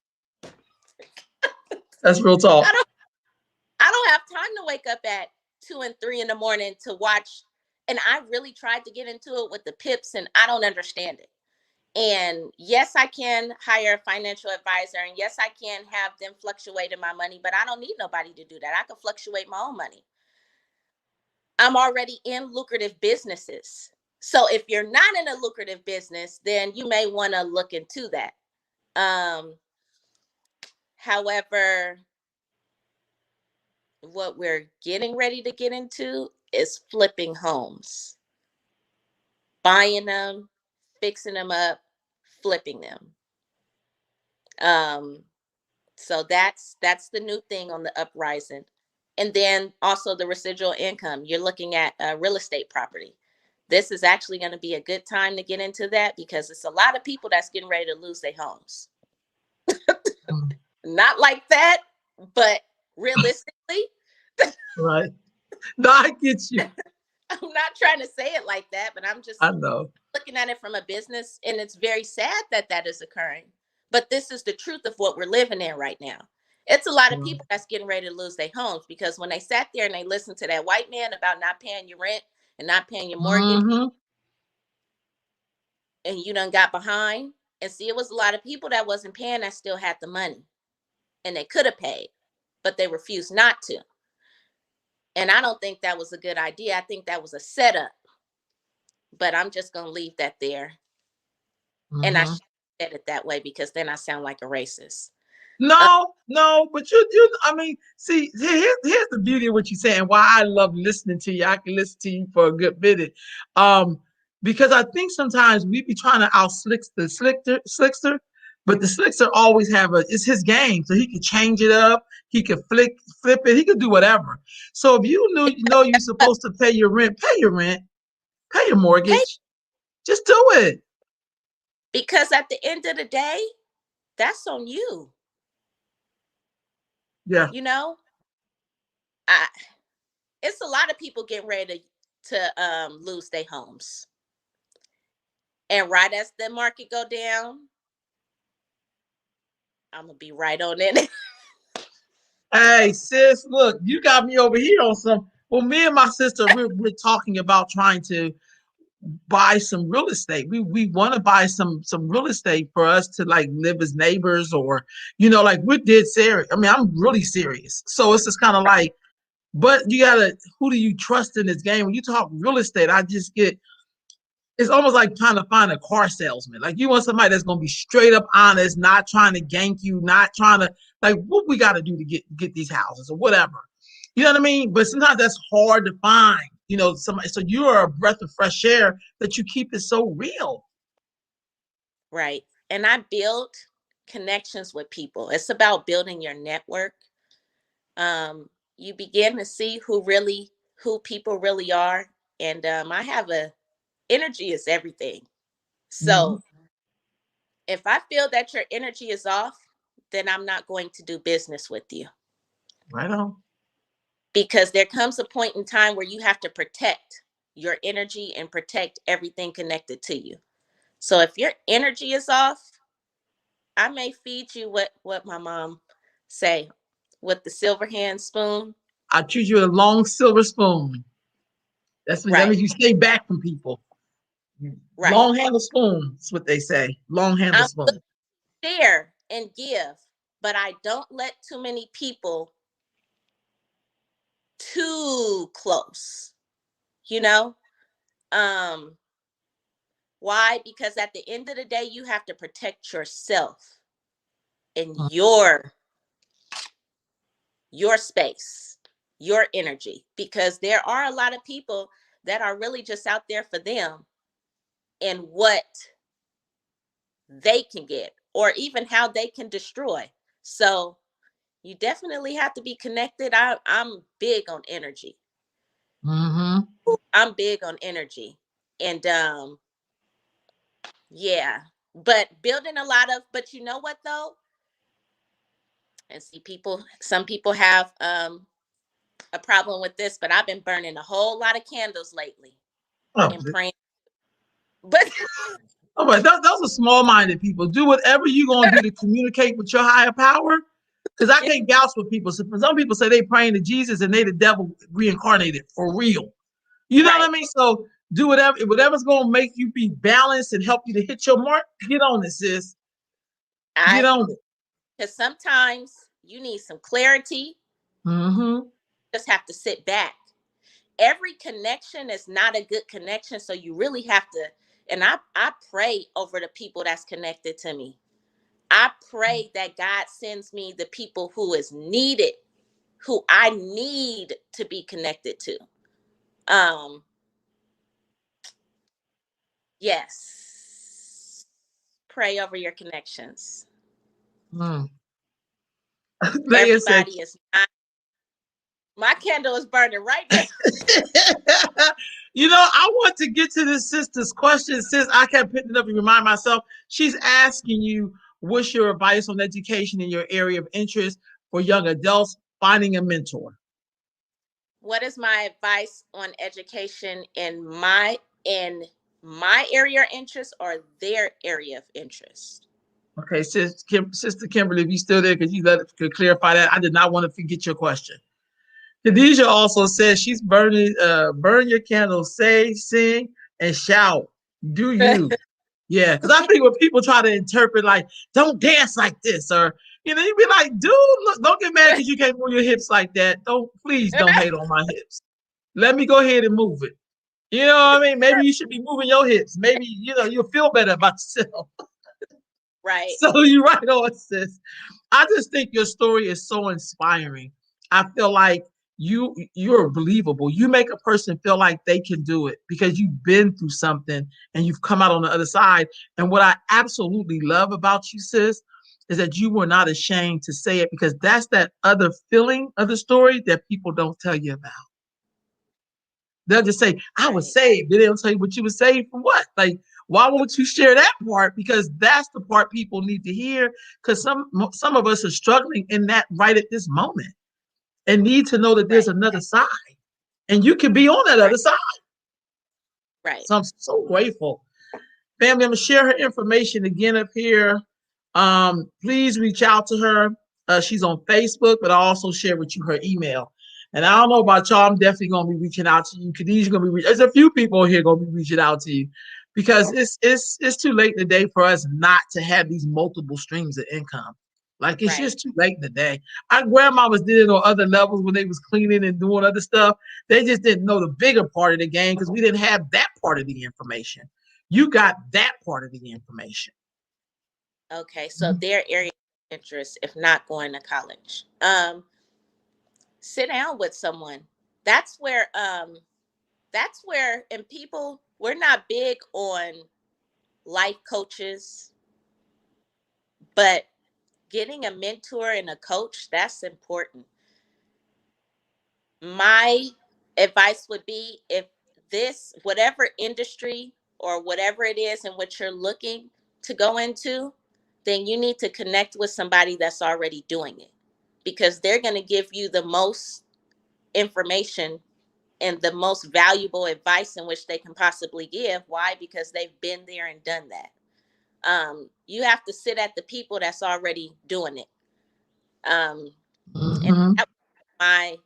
That's real I talk. don't I don't have time to wake up at 2 and 3 in the morning to watch. And I really tried to get into it with the pips, and I don't understand it. And yes, I can hire a financial advisor, and yes, I can have them fluctuate in my money, but I don't need nobody to do that. I can fluctuate my own money. I'm already in lucrative businesses. So if you're not in a lucrative business, then you may want to look into that. Um, However, what we're getting ready to get into is flipping homes, buying them, fixing them up, flipping them. Um, so that's the new thing on the uprising. And then also the residual income. You're looking at real estate property. This is actually going to be a good time to get into that because it's a lot of people that's getting ready to lose their homes. Mm, Not like that, but realistically, right. No, I get you. I'm not trying to say it like that, but I'm just I know. looking at it from a business, and it's very sad that that is occurring. But this is the truth of what we're living in right now. It's a lot of Right. people that's getting ready to lose their homes because when they sat there and they listened to that white man about not paying your rent and not paying your mortgage, Mm-hmm. and you done got behind. And see, it was a lot of people that wasn't paying that still had the money and they could have paid, but they refused not to. And I don't think that was a good idea. I think that was a setup, but I'm just going to leave that there. And I Mm-hmm. said it that way because then I sound like a racist. Uh, No, no, but I mean, see, here's the beauty of what you're saying. Why I love listening to you. I can listen to you for a good minute. Um, because I think sometimes we be trying to out slick the slickster, but the slickster always it's his game. So he can change it up, he can flip it, he could do whatever. So if you know you're supposed to pay your rent, pay your Pay mortgage, just do it. because at the end of the day, that's on you. Yeah. You know, I it's a lot of people getting ready to lose their homes, and right as the market go down, I'm gonna be right on in it. Hey, sis, look, you got me over here on some. Well, me and my sister, we're talking about trying to buy some real estate. We want to buy some real estate for us to like live as neighbors, or like we're dead serious. I mean, I'm really serious. So it's just kind of like, but you gotta, who do you trust in this game? When you talk real estate, I just get, it's almost like trying to find a car salesman. Like you want somebody that's gonna be straight up honest, not trying to gank you, not trying to like what we got to do to get these houses or whatever. You know what I mean? But sometimes that's hard to find. Somebody. So you are a breath of fresh air that you keep it so real. Right. And I build connections with people. It's about building your network. You begin to see who people really are. And I have a energy is everything. Mm-hmm. So if I feel that your energy is off, then I'm not going to do business with you. Right on. Because there comes a point in time where you have to protect your energy and protect everything connected to you. So if your energy is off, I may feed you what my mom say with the silver hand spoon. I treat you with a long silver spoon. That Right, means you stay back from people. right. Long handle spoon. That's what they say. Long handle I'm spoon. share and give, but I don't let too many people too close, you know? Um, why? Because at the end of the day, you have to protect yourself and your space, your energy, because there are a lot of people that are really just out there for them and what they can get or even how they can destroy. So you definitely have to be connected. I'm big on energy. Mm-hmm. I'm big on energy, and yeah, but building a lot of, but you know what though? And see, some people have a problem with this, but I've been burning a whole lot of candles lately Oh, and praying. But oh, but those are small-minded people. Do whatever you're gonna do to communicate with your higher power. Because I can't gouge with people. So some people say they praying to Jesus and they the devil reincarnated for real. You know what I right, mean? So do whatever's gonna make you be balanced and help you to hit your mark. Get on it, sis. Get I on it. because sometimes you need some clarity. Mm-hmm. Just have to sit back. Every connection is not a good connection, so you really have to. And I pray over the people that's connected to me. I pray that God sends me the people who is needed, who I need to be connected to. Um, yes. Pray over your connections. Mm. Everybody is not. My candle is burning right now. You know, I want to get to this sister's question. Sis, I kept picking it up and remind myself. She's asking you, what's your advice on education in your area of interest for young adults finding a mentor? What is my advice on education in my area of interest or their area of interest? Okay, Sister Kimberly, if you still there, could clarify that? I did not want to forget your question. Khadijah also says she's burn your candles, say, sing, and shout. Do you? Yeah, because I think when people try to interpret like, don't dance like this, or you be like, dude, look, don't get mad because you can't move your hips like that. Please don't hate on my hips. Let me go ahead and move it. You know what I mean? Maybe you should be moving your hips. Maybe you'll feel better about yourself. Right. So you're right on, sis. I just think your story is so inspiring. I feel like you're believable. You make a person feel like they can do it because you've been through something and you've come out on the other side. And what I absolutely love about you, sis, is that you were not ashamed to say it because that's that other feeling of the story that people don't tell you about. They'll just say, I was Right. saved. They don't tell you what you were saved from what. Like, why won't you share that part? Because that's the part people need to hear. Because some of us are struggling in that right at this moment and need to know that there's Right. another side. And you can be on that Right. other side. Right. So I'm so grateful. Family, I'm gonna share her information again up here. Please reach out to her. She's on Facebook, but I also share with you her email. And I don't know about y'all, I'm definitely gonna be reaching out to you. Khadijah's gonna be there's a few people here gonna be reaching out to you because it's too late in the day for us not to have these multiple streams of income. Like it's Right. just too late in the day. Our grandmamas did it on other levels when they was cleaning and doing other stuff. They just didn't know the bigger part of the game because we didn't have that part of the information. You got that part of the information. Okay. So their area of interest, if not going to college, sit down with someone. That's where and people, we're not big on life coaches, but getting a mentor and a coach, that's important. My advice would be, if this, whatever industry or whatever it is in which you're looking to go into, then you need to connect with somebody that's already doing it, because they're going to give you the most information and the most valuable advice in which they can possibly give. Why? Because they've been there and done that. You have to sit at the people that's already doing it. And Mm-hmm. my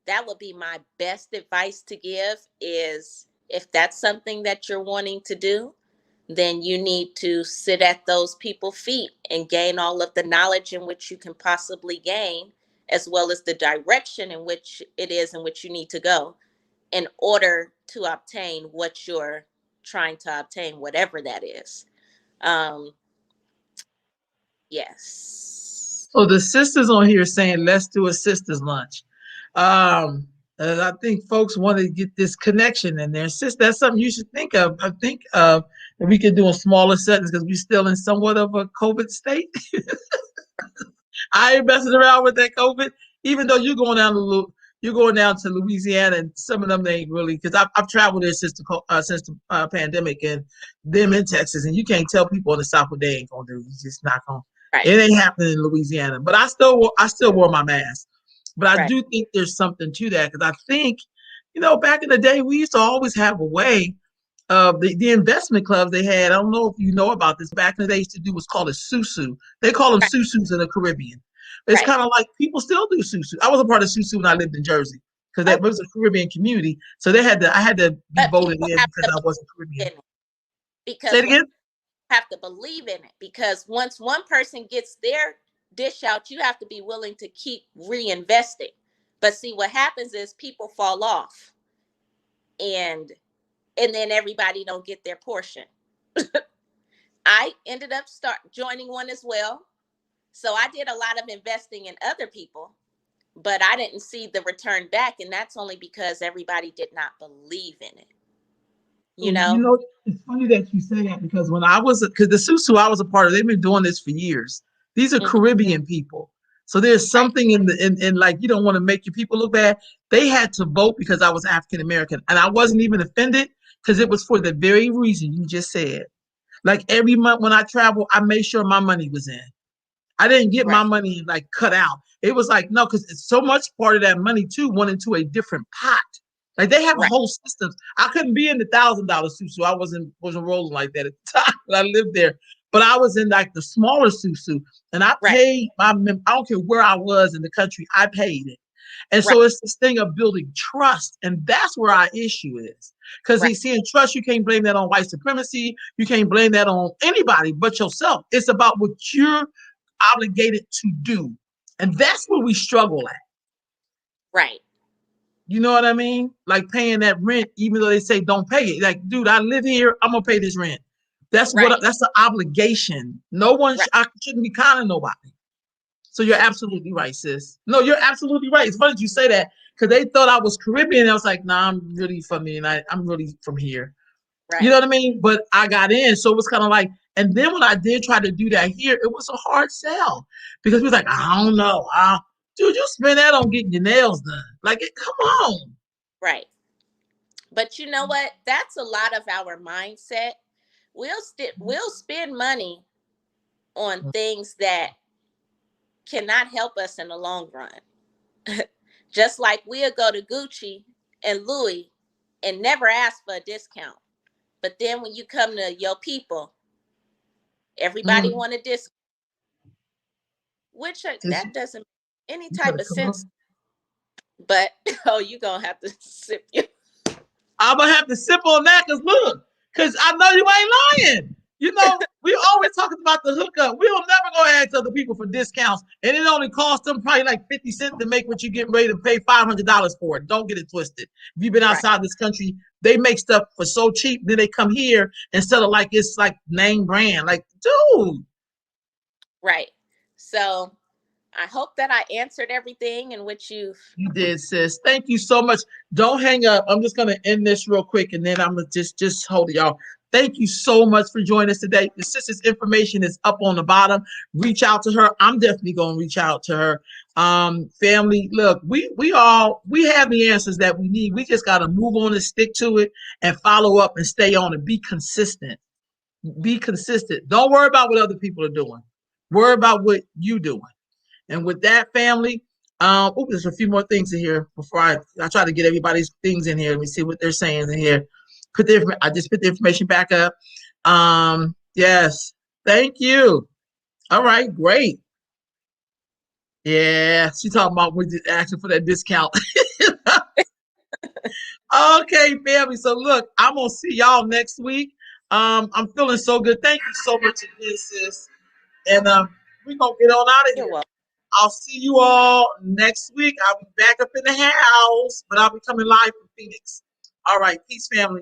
that would be my best advice to give is, if that's something that you're wanting to do, then you need to sit at those people's feet and gain all of the knowledge in which you can possibly gain, as well as the direction in which it is in which you need to go in order to obtain what you're trying to obtain, whatever that is. Um, yes. So the sisters on here saying, let's do a sisters lunch. And I think folks want to get this connection in there. Sis, that's something you should think of. I think that we can do in smaller settings because we're still in somewhat of a COVID state. I ain't messing around with that COVID, even though you're going down a little, you're going down to Louisiana, and some of them they ain't really, because I've traveled there since the pandemic, and them in Texas, and you can't tell people in the South what they ain't gonna do. You just not gonna. Right. It ain't happening in Louisiana. But I still wore my mask. But I Right. do think there's something to that, because I think, back in the day, we used to always have a way of the investment clubs they had. I don't know if you know about this. Back in the day, they used to do what's called a susu. They call them Right. susus in the Caribbean. It's Right. kind of like people still do susu. I was a part of susu when I lived in Jersey, because that was a Caribbean community. So I had to be But voted people in have because to I wasn't believe Caribbean. in it, Say because it again. have to believe in it, because once one person gets their dish out, you have to be willing to keep reinvesting. But see, what happens is people fall off, and then everybody don't get their portion. I ended up joining one as well. So I did a lot of investing in other people, but I didn't see the return back, and that's only because everybody did not believe in it. It's funny that you say that, because because the Susu I was a part of, they've been doing this for years. These are Caribbean people. So there's something in like, you don't want to make your people look bad. They had to vote because I was African American, and I wasn't even offended, because it was for the very reason you just said. Like every month when I travel, I made sure my money was in. I didn't get my money like cut out. It was like, no, because so much part of that money too went into a different pot. Like they have a whole system. I couldn't be in the $1,000 susu. I wasn't rolling like that at the time when I lived there. But I was in like the smaller susu, and I paid I don't care where I was in the country, I paid it. And so it's this thing of building trust. And that's where our issue is. Because he's seeing trust, you can't blame that on white supremacy. You can't blame that on anybody but yourself. It's about what you're obligated to do. And that's where we struggle at. Right. You know what I mean? Like paying that rent, even though they say don't pay it. Like, dude, I live here, I'm gonna pay this rent. That's that's the obligation. No one I shouldn't be conning nobody. So you're absolutely right, sis. No, you're absolutely right. It's funny that you say that, because they thought I was Caribbean. I was like, nah, I'm really from the United. I'm really from here. Right. You know what I mean? But I got in, so it was kind of like. And then when I did try to do that here, it was a hard sell, because we was like, I don't know, dude, you spend that on getting your nails done. Like, come on. Right. But you know what? That's a lot of our mindset. We'll spend money on things that cannot help us in the long run. Just like we'll go to Gucci and Louis and never ask for a discount. But then when you come to your people, everybody want a discount. Which that doesn't make any type of sense. But you're gonna have to sip you. I'm gonna have to sip on that, because I know you ain't lying. We always talking about the hookup. We'll never go ask other people for discounts, and it only costs them probably like 50 cents to make what you get ready to pay $500 for it. Don't get it twisted. If you've been outside this country, they make stuff for so cheap, then they come here instead of like it's like name brand. Like, dude. Right. So I hope that I answered everything in which you did, sis. Thank you so much. Don't hang up. I'm just gonna end this real quick, and then I'm gonna just hold it, y'all. Thank you so much for joining us today. The sister's information is up on the bottom. Reach out to her. I'm definitely gonna reach out to her. Family, look, we have the answers that we need. We just gotta move on and stick to it and follow up and stay on and be consistent. Be consistent. Don't worry about what other people are doing. Worry about what you're doing. And with that, family, there's a few more things in here before I try to get everybody's things in here. Let me see what they're saying in here. I just put the information back up. Yes, thank you. All right, great. Yeah, she's talking about we just asking for that discount. Okay, family. So look, I'm gonna see y'all next week. I'm feeling so good. Thank you so much again, sis. And we're gonna get on out of here. I'll see you all next week. I'll be back up in the house, but I'll be coming live from Phoenix. All right. Peace, family.